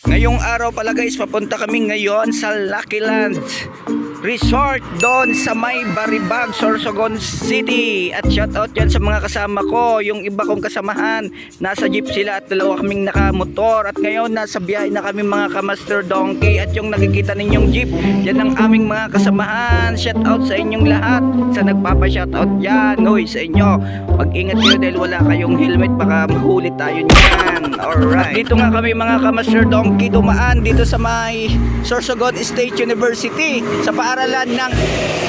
Ngayong araw pala guys, papunta kami ngayon sa Lucky Land Resort doon sa may Baribag, Sorsogon City. At shoutout yan sa mga kasama ko. Yung iba kong kasamahan, nasa jeep sila at dalawa kaming nakamotor. At ngayon nasa biyahe na kami mga ka-Master Donkey. At yung nakikita ninyong jeep, yan ang aming mga kasamahan. Shoutout sa inyong lahat. Sa nagpapa-shoutout yan, hoy sa inyo, mag-ingat kayo dahil wala kayong helmet, baka mahuli tayo niyan. Alright, dito nga kami mga ka-Master Donkey dumaan dito sa may Sorsogon State University sa paaralan ng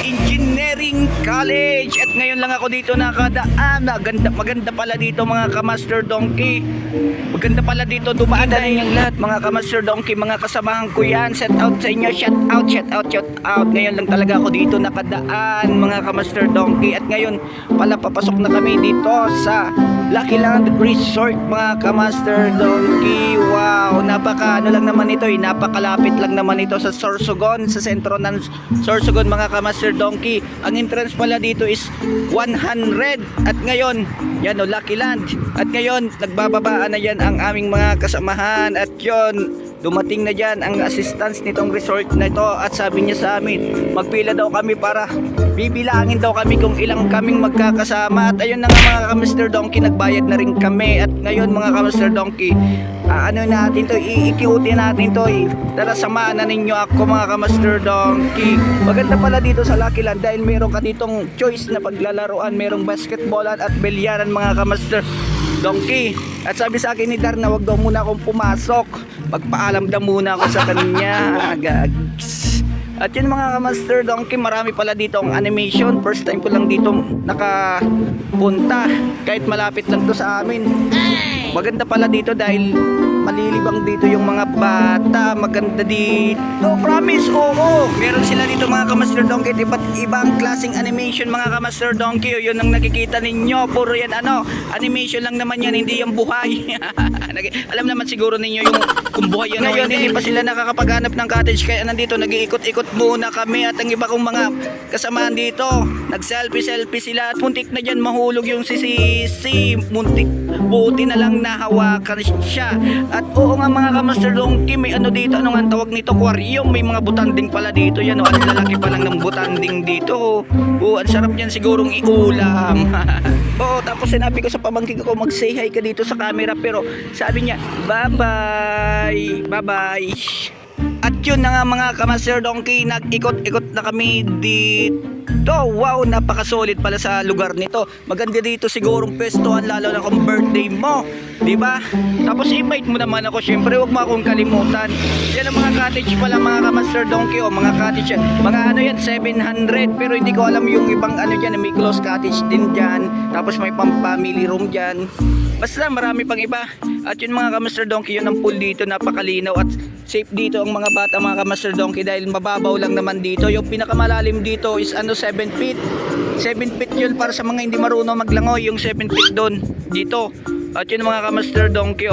Engineering College. At ngayon lang ako dito nakadaan. Maganda pala dito mga ka-Master Donkey. Maganda pala dito dumaan na yung lahat mga ka-Master Donkey, mga kasamahan ko yan. Shout out sa inyo, shout out. Ngayon lang talaga ako dito nakadaan mga ka-Master Donkey. At ngayon pala papasok na kami dito sa Lucky Land Resort mga ka-Master Donkey. Wow, napaka ano lang naman ito napakalapit lang naman ito sa Sorsogon, sa sentro ng Sorsogon mga ka-Master Donkey. Ang entrance pala dito is 100. At ngayon, yan o, Lucky Land. At ngayon, nagbababaan na yan ang aming mga kasamahan. At yon, dumating na dyan ang assistance nitong resort na ito. At sabi niya sa amin, magpila daw kami para bibilangin daw kami kung ilang kaming magkakasama. At ayun na nga mga ka-Master Donkey, nagbayad na rin kami. At ngayon mga ka-Master Donkey, ano natin to, ikiuti natin to. Tara, samahan na ninyo ako mga ka-Master Donkey. Maganda pala dito sa Lucky Land dahil meron ka ditong choice na paglalaruan. Merong basketballan at bilyaran mga ka-Master Donkey. At sabi sa akin ni Darna, wag daw muna akong pumasok, magpaalam daw muna ako sa kanya. Gags. At yun mga ka-Master Donkey, marami pala dito ang animation. First time ko lang dito nakapunta, kahit malapit lang to sa amin. Maganda pala dito dahil malilibang dito yung mga bata. Maganda dito, promise. Oo, meron sila dito mga ka-Master Donkey, iba't ibang klaseng animation mga ka-Master Donkey. Yun ang nakikita ninyo, puro yan animation lang naman yan, hindi yung buhay. Alam naman siguro ninyo yung kung buhay yan. Ngayon hindi pa sila nakakapaghanap ng cottage, kaya nandito nag-iikot-ikot muna kami. At ang iba kong mga kasamahan dito, nag-selfie sila. At muntik na dyan mahulog yung si Sisi. Muntik, buti na lang nahawakan siya. At oo nga mga ka-Master Donkey, may ano dito, ano nga ang tawag nito, aquarium. May mga butanding pala dito yan. Ang lalaki pa lang ng butanding dito. Ang sarap yan sigurong iulam. Tapos sinabi ko sa pamangkin ko, mag-say hi ka dito sa camera. Pero sabi niya, bye bye. At yun na nga mga ka-Master Donkey, nag-ikot-ikot na kami dito. Wow, napaka-solid pala sa lugar nito. Maganda dito sigurong pestuhan, lalo na kung birthday mo, diba? Tapos invite mo naman ako, syempre huwag mo akong kalimutan. Yan ang mga cottage pala mga ka-Master Donkey. Mga cottage yan, mga ano yan, 700. Pero hindi ko alam yung ibang ano dyan, may close cottage din dyan. Tapos may pang-family room dyan. Basta marami pang iba. At yun mga ka-Master Donkey, yun ang pool dito, napakalinaw at safe dito ang mga bata mga ka-Master Donkey dahil mababaw lang naman dito. Yung pinakamalalim dito is 7 feet. 7 feet yun para sa mga hindi marunong maglangoy, yung 7 feet doon dito. At yun mga ka-Master Donkey,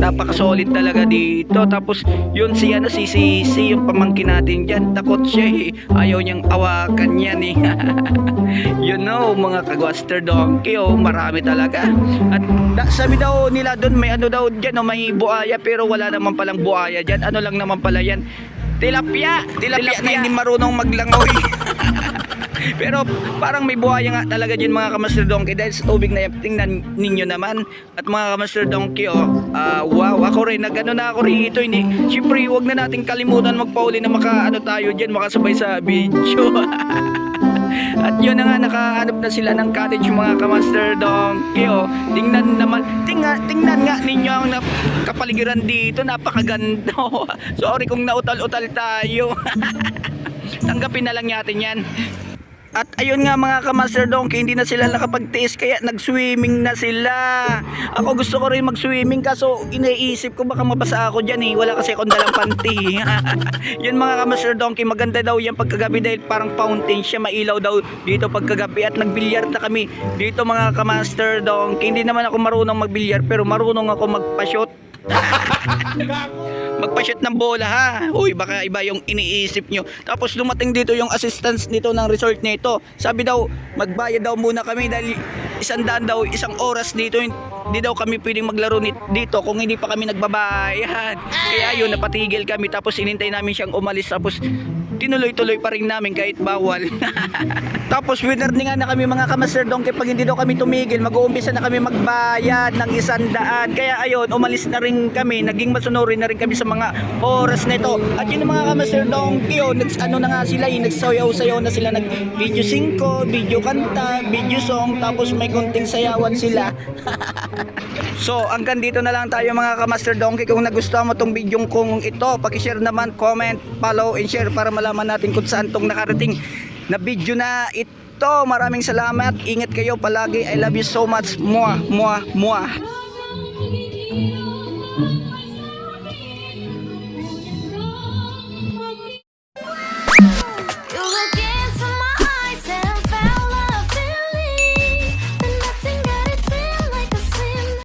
napaka-solid talaga dito. Tapos yun si yung pamangkin natin dyan, takot siya ayaw niyang awakan yan you know mga ka-Master Donkey, marami talaga. At sabi daw nila doon may ano daw dyan, may buaya, pero wala naman palang buaya dyan. Ano lang naman pala yan, tilapia na hindi marunong maglangoy. Pero parang may buhaya nga talaga dyan mga ka-Master Donkey dahil sa tubig na yan. Tingnan ninyo naman. At mga ka-Master Donkey, wow, ako rin, nag-ano na ako rito. Siyempre, huwag na natin kalimutan magpauli na tayo dyan, makasabay sa video. At yun na nga, nakahanap na sila ng cottage mga ka-Master Donkey. Tingnan nga ninyo ang kapaligiran dito, napakaganda. Sorry kung nautal-utal tayo. Tanggapin na lang natin yan. At ayun nga mga ka-Master Donkey, hindi na sila nakapagtiis kaya nag-swimming na sila. Ako gusto ko rin mag-swimming kaso iniisip ko baka mabasa ako dyan wala kasi akong dalang panty. Yun mga ka-Master Donkey, maganda daw yan pagkagabi dahil parang fountain siya, mailaw daw dito pagkagabi. At nagbilyar na kami dito mga ka-Master Donkey. Hindi naman ako marunong magbilyar pero marunong ako magpa-shot. Magpa-shoot ng bola ha. Baka iba yung iniisip nyo. Tapos dumating dito yung assistance nito ng resort nito. Sabi daw magbayad daw muna kami dahil 100 daw, isang oras dito. Hindi daw kami pwedeng maglaro dito kung hindi pa kami nagbabayad. Kaya yun, napatigil kami, tapos inintay namin siyang umalis, tapos tinuloy-tuloy pa rin namin kahit bawal. Tapos winarningan nga na kami mga kamaster donkey, pag hindi daw kami tumigil, mag-uumpisa na kami magbayad ng 100. Kaya ayun, umalis na rin kami, naging masunurin na rin kami sa mga oras na ito. At yun mga kamaster donkey, ano na nga sila, nagsayaw-sayaw na sila, nag video 5, video kanta, video song, tapos may konting sayawan sila. So hanggang dito na lang tayo mga kamaster donkey. Kung nagustuhan mo tong video kong ito, paki-share naman, comment, follow and share para malaman natin kung saan tong nakarating na video na ito. Maraming salamat, ingat kayo palagi, I love you so much, muah muah muah.